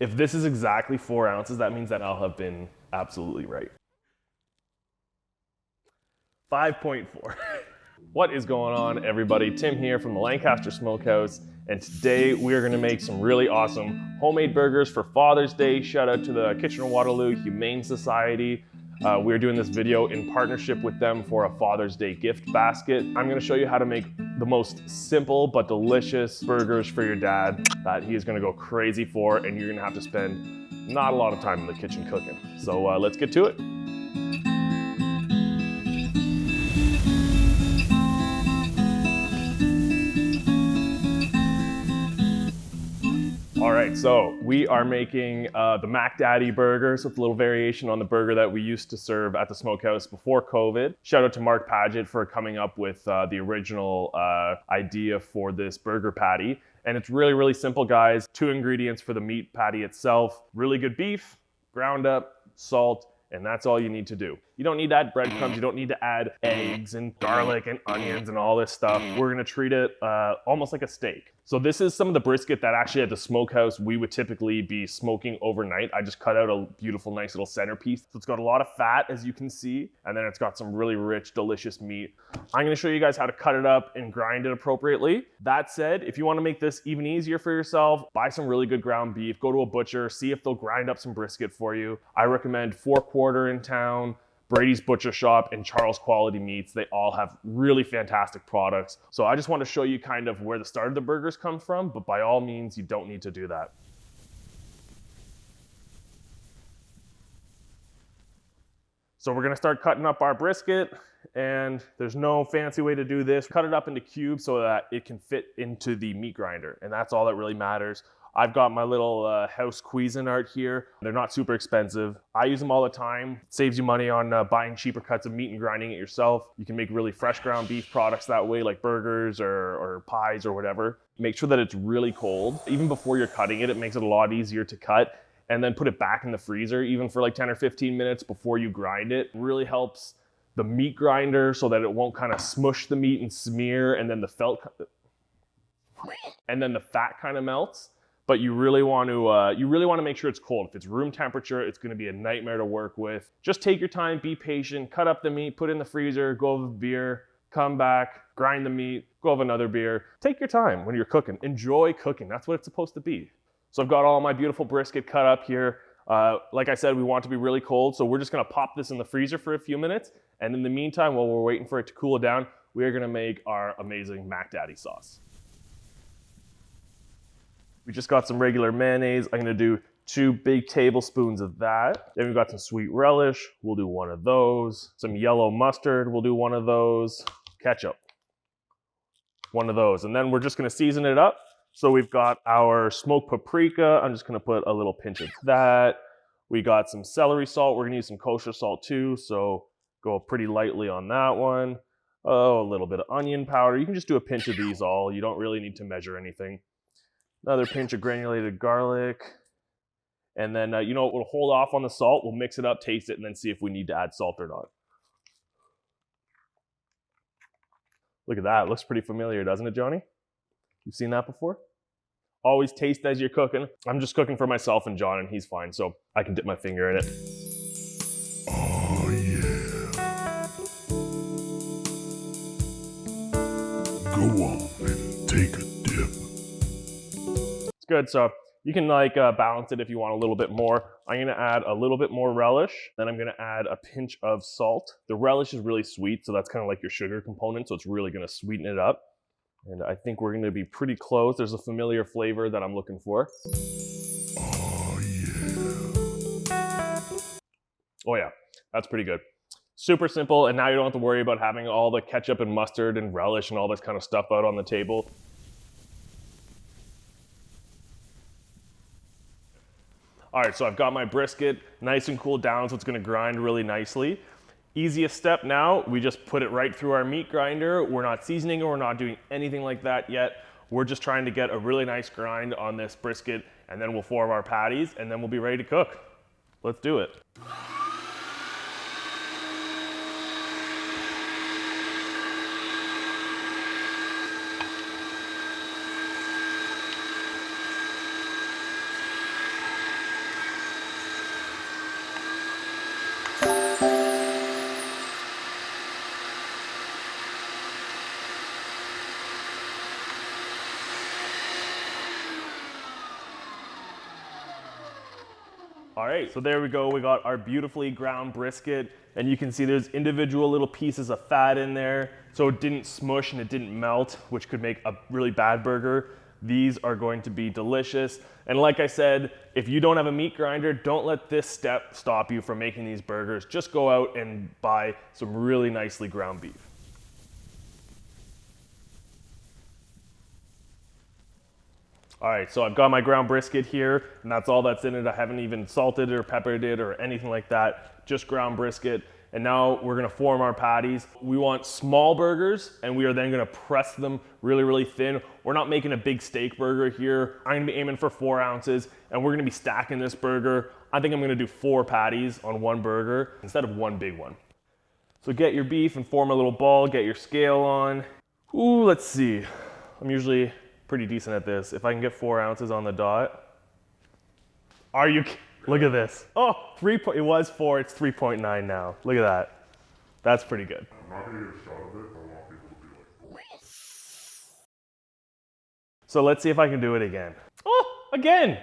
If this is exactly 4 ounces, that means that I'll have been absolutely right. 5.4. What is going on, everybody? Tim here from the Lancaster Smokehouse, and today we are gonna make some really awesome homemade burgers for Father's Day. Shout out to the Kitchener Humane Society. We're doing this video in partnership with them for a Father's Day gift basket. I'm gonna show you how to make the most simple but delicious burgers for your dad that he is gonna go crazy for, and you're gonna have to spend not a lot of time in the kitchen cooking. So let's get to it. All right, so we are making the MacDaddy burger, so it's a little variation on the burger that we used to serve at the smokehouse before COVID. Shout out to Mark Paget for coming up with the original idea for this burger patty. And it's really, really simple, guys. 2 ingredients for the meat patty itself. Really good beef, ground up, salt, and that's all you need to do. You don't need to add breadcrumbs, you don't need to add eggs and garlic and onions and all this stuff. We're gonna treat it almost like a steak. So this is some of the brisket that actually at the smokehouse we would typically be smoking overnight. I just cut out a beautiful, nice little centerpiece. So it's got a lot of fat, as you can see, and then it's got some really rich, delicious meat. I'm gonna show you guys how to cut it up and grind it appropriately. That said, if you wanna make this even easier for yourself, buy some really good ground beef, go to a butcher, see if they'll grind up some brisket for you. I recommend 4-quarter in town, Brady's Butcher Shop, and Charles Quality Meats. They all have really fantastic products. So I just want to show you kind of where the start of the burgers come from, but by all means, you don't need to do that. So we're gonna start cutting up our brisket, and there's no fancy way to do this. Cut it up into cubes so that it can fit into the meat grinder, and that's all that really matters. I've got my little house Cuisinart here. They're not super expensive. I use them all the time. It saves you money on buying cheaper cuts of meat and grinding it yourself. You can make really fresh ground beef products that way, like burgers or pies or whatever. Make sure that it's really cold. Even before you're cutting it, it makes it a lot easier to cut. And then put it back in the freezer, even for like 10 or 15 minutes before you grind it. It really helps the meat grinder so that it won't kind of smush the meat and smear, and then the fat kind of melts. But you really want to make sure it's cold. If it's room temperature, it's going to be a nightmare to work with. Just take your time, be patient, cut up the meat, put it in the freezer, go have a beer, come back, grind the meat, go have another beer. Take your time when you're cooking. Enjoy cooking. That's what it's supposed to be. So I've got all my beautiful brisket cut up here. Like I said, we want it to be really cold, so we're just going to pop this in the freezer for a few minutes. And in the meantime, while we're waiting for it to cool down, we are going to make our amazing MacDaddy sauce. We just got some regular mayonnaise. I'm gonna do 2 big tablespoons of that. Then we've got some sweet relish. We'll do 1 of those. Some yellow mustard. We'll do 1 of those. Ketchup. 1 of those. And then we're just gonna season it up. So we've got our smoked paprika. I'm just gonna put a little pinch of that. We got some celery salt. We're gonna use some kosher salt too. So go pretty lightly on that one. Oh, a little bit of onion powder. You can just do a pinch of these all. You don't really need to measure anything. Another pinch of granulated garlic. And then, you know what, we'll hold off on the salt. We'll mix it up, taste it, and then see if we need to add salt or not. Look at that. It looks pretty familiar, doesn't it, Johnny? You've seen that before? Always taste as you're cooking. I'm just cooking for myself and John, and he's fine, so I can dip my finger in it. Oh, yeah. Go on and take a dip. Good, so you can balance it if you want a little bit more. I'm gonna add a little bit more relish, then I'm gonna add a pinch of salt. The relish is really sweet, so that's kind of like your sugar component, so it's really gonna sweeten it up. And I think we're gonna be pretty close. There's a familiar flavor that I'm looking for. Oh yeah. Oh yeah, that's pretty good. Super simple, and now you don't have to worry about having all the ketchup and mustard and relish and all this kind of stuff out on the table. All right, so I've got my brisket nice and cooled down, so it's gonna grind really nicely. Easiest step now, we just put it right through our meat grinder. We're not seasoning it, we're not doing anything like that yet. We're just trying to get a really nice grind on this brisket, and then we'll form our patties, and then we'll be ready to cook. Let's do it. All right, so there we go. We got our beautifully ground brisket, and you can see there's individual little pieces of fat in there, so it didn't smush and it didn't melt, which could make a really bad burger. These are going to be delicious. And like I said, if you don't have a meat grinder, don't let this step stop you from making these burgers. Just go out and buy some really nicely ground beef. All right, so I've got my ground brisket here, and that's all that's in it. I haven't even salted it or peppered it or anything like that, just ground brisket. And now we're gonna form our patties. We want small burgers, and we are then gonna press them really, really thin. We're not making a big steak burger here. I'm gonna be aiming for 4 ounces, and we're gonna be stacking this burger. I think I'm gonna do 4 patties on one burger instead of one big one. So get your beef and form a little ball, get your scale on. Ooh, let's see. I'm usually pretty decent at this. If I can get 4 ounces on the dot. Are you, look at this. Oh, it was 4, it's 3.9 now. Look at that. That's pretty good. I'm not gonna get a shot of it. I want people to be like, So let's see if I can do it again. Oh, again.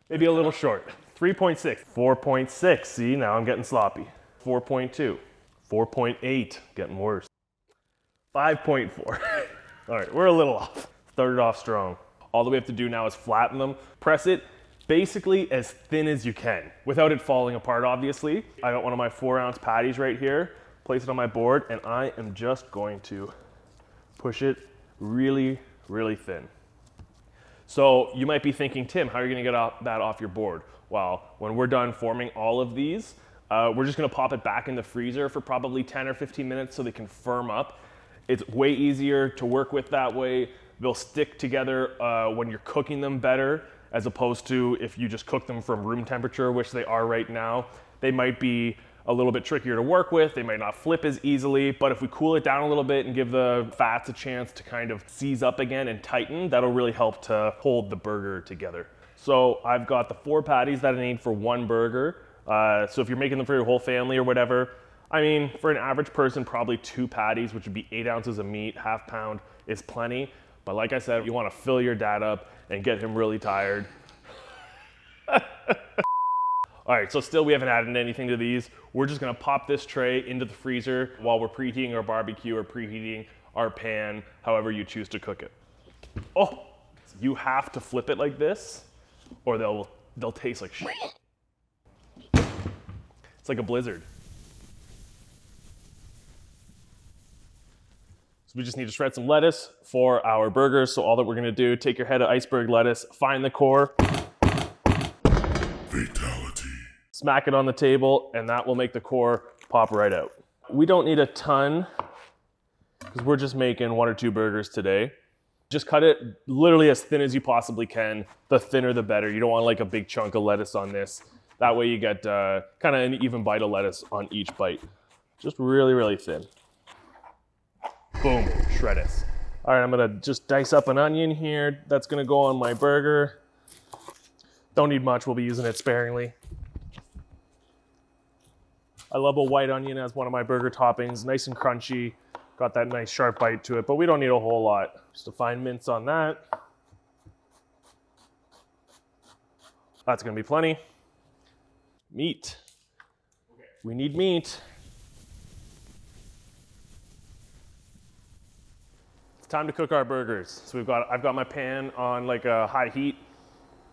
Maybe a little short. 3.6, 4.6. See, now I'm getting sloppy. 4.2, 4.8, getting worse. 5.4. All right, we're a little off. Started off strong. All that we have to do now is flatten them, press it basically as thin as you can without it falling apart, obviously. I got one of my 4-ounce patties right here, place it on my board, and I am just going to push it really, really thin. So you might be thinking, Tim, how are you gonna get that off your board? Well, when we're done forming all of these, we're just gonna pop it back in the freezer for probably 10 or 15 minutes so they can firm up. It's way easier to work with that way. They'll stick together when you're cooking them better, as opposed to if you just cook them from room temperature, which they are right now. They might be a little bit trickier to work with. They might not flip as easily, but if we cool it down a little bit and give the fats a chance to kind of seize up again and tighten, that'll really help to hold the burger together. So I've got the 4 patties that I need for one burger. So if you're making them for your whole family or whatever, I mean, for an average person, probably 2 patties, which would be 8 ounces of meat, half pound is plenty. But like I said, you want to fill your dad up and get him really tired. All right, so still we haven't added anything to these. We're just gonna pop this tray into the freezer while we're preheating our barbecue or preheating our pan, however you choose to cook it. Oh, you have to flip it like this or they'll taste like shit. It's like a blizzard. We just need to shred some lettuce for our burgers. So all that we're gonna do, take your head of iceberg lettuce, find the core, fatality. Smack it on the table, and that will make the core pop right out. We don't need a ton, because we're just making 1 or 2 burgers today. Just cut it literally as thin as you possibly can. The thinner, the better. You don't want like a big chunk of lettuce on this. That way you get kind of an even bite of lettuce on each bite. Just really, really thin. Boom, shred it. All right, I'm gonna just dice up an onion here. That's gonna go on my burger. Don't need much, we'll be using it sparingly. I love a white onion as one of my burger toppings, nice and crunchy. Got that nice sharp bite to it, but we don't need a whole lot. Just a fine mince on that. That's gonna be plenty. Meat. We need meat. It's time to cook our burgers. So I've got my pan on like a high heat,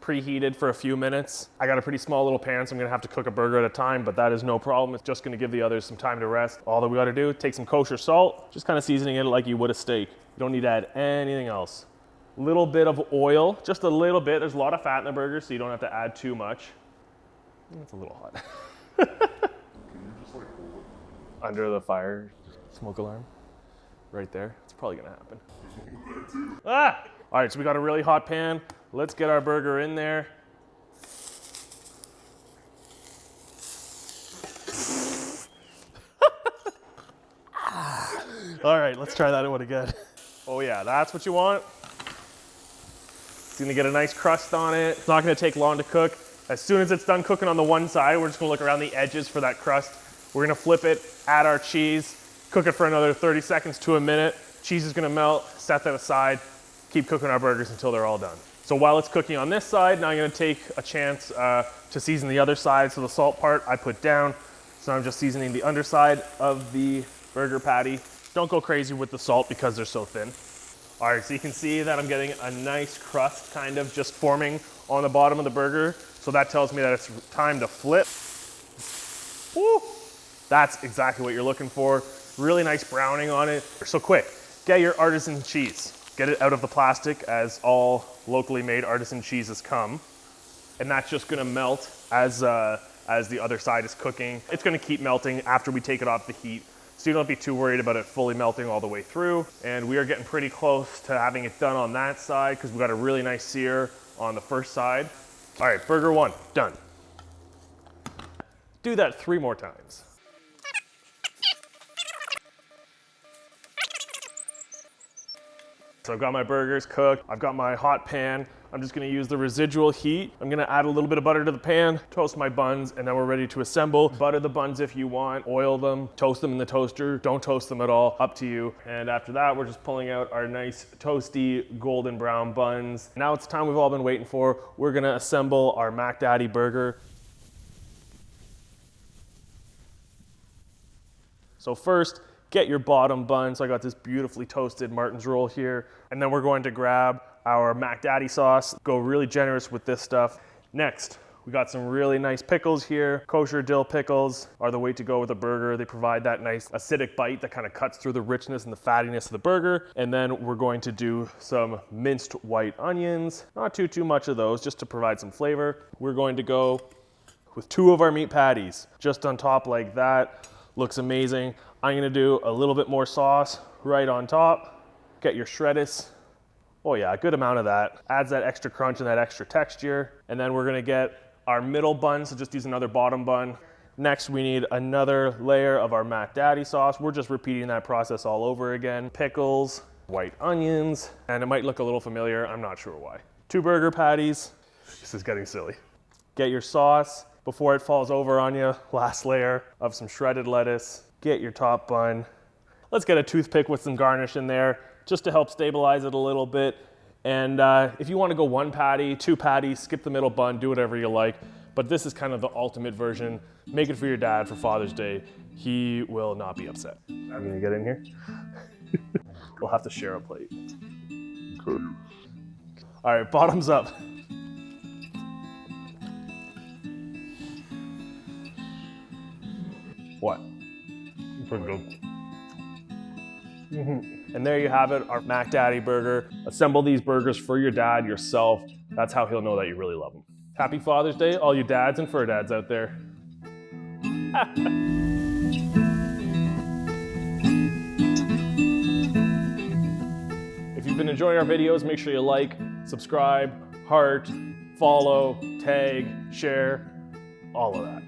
preheated for a few minutes. I got a pretty small little pan, so I'm gonna have to cook a burger at a time, but that is no problem. It's just gonna give the others some time to rest. All that we gotta do, take some kosher salt, just kind of seasoning it like you would a steak. You don't need to add anything else. Little bit of oil, just a little bit. There's a lot of fat in the burger, so you don't have to add too much. It's a little hot. Can you just like hold it? Under the fire smoke alarm, right there. It's probably gonna happen. Ah! All right, so we got a really hot pan. Let's get our burger in there. All right, let's try that one again. Oh yeah, that's what you want. It's gonna get a nice crust on it. It's not gonna take long to cook. As soon as it's done cooking on the one side, we're just gonna look around the edges for that crust. We're gonna flip it, add our cheese, cook it for another 30 seconds to a minute. Cheese is gonna melt, set that aside, keep cooking our burgers until they're all done. So So while it's cooking on this side, now I'm gonna take a chance to season the other side. So the salt part I put down. So I'm just seasoning the underside of the burger patty. Don't go crazy with the salt because they're so thin. All right, so you can see that I'm getting a nice crust kind of just forming on the bottom of the burger. So that tells me that it's time to flip. Woo! That's exactly what you're looking for. Really nice browning on it. So quick, get your artisan cheese. Get it out of the plastic as all locally made artisan cheeses come. And that's just gonna melt as the other side is cooking. It's gonna keep melting after we take it off the heat. So you don't be too worried about it fully melting all the way through. And we are getting pretty close to having it done on that side because we've got a really nice sear on the first side. All right, burger one, done. Do that 3 more times. So I've got my burgers cooked. I've got my hot pan. I'm just gonna use the residual heat. I'm gonna add a little bit of butter to the pan, toast my buns, and then we're ready to assemble. Butter the buns if you want, oil them, toast them in the toaster. Don't toast them at all, up to you. And after that, we're just pulling out our nice toasty golden brown buns. Now it's time we've all been waiting for. We're gonna assemble our MacDaddy burger. So first, get your bottom bun. So I got this beautifully toasted Martin's roll here. And then we're going to grab our MacDaddy sauce. Go really generous with this stuff. Next, we got some really nice pickles here. Kosher dill pickles are the way to go with a burger. They provide that nice acidic bite that kind of cuts through the richness and the fattiness of the burger. And then we're going to do some minced white onions. Not too much of those, just to provide some flavor. We're going to go with 2 of our meat patties, just on top like that. Looks amazing. I'm gonna do a little bit more sauce right on top. Get your shreddis. Oh yeah, a good amount of that. Adds that extra crunch and that extra texture. And then we're gonna get our middle bun, so just use another bottom bun. Next, we need another layer of our MacDaddy sauce. We're just repeating that process all over again. Pickles, white onions, and it might look a little familiar, I'm not sure why. 2 burger patties. This is getting silly. Get your sauce before it falls over on you. Last layer of some shredded lettuce. Get your top bun. Let's get a toothpick with some garnish in there just to help stabilize it a little bit. And if you want to go 1 patty, 2 patties, skip the middle bun, do whatever you like. But this is kind of the ultimate version. Make it for your dad for Father's Day. He will not be upset. I'm gonna get in here. We'll have to share a plate. Okay. All right, bottoms up. What? Pretty good. And there you have it, our MacDaddy burger. Assemble these burgers for your dad yourself. That's how he'll know that you really love him. Happy Father's Day, all you dads and fur dads out there. If you've been enjoying our videos, make sure you like, subscribe, heart, follow, tag, share, all of that.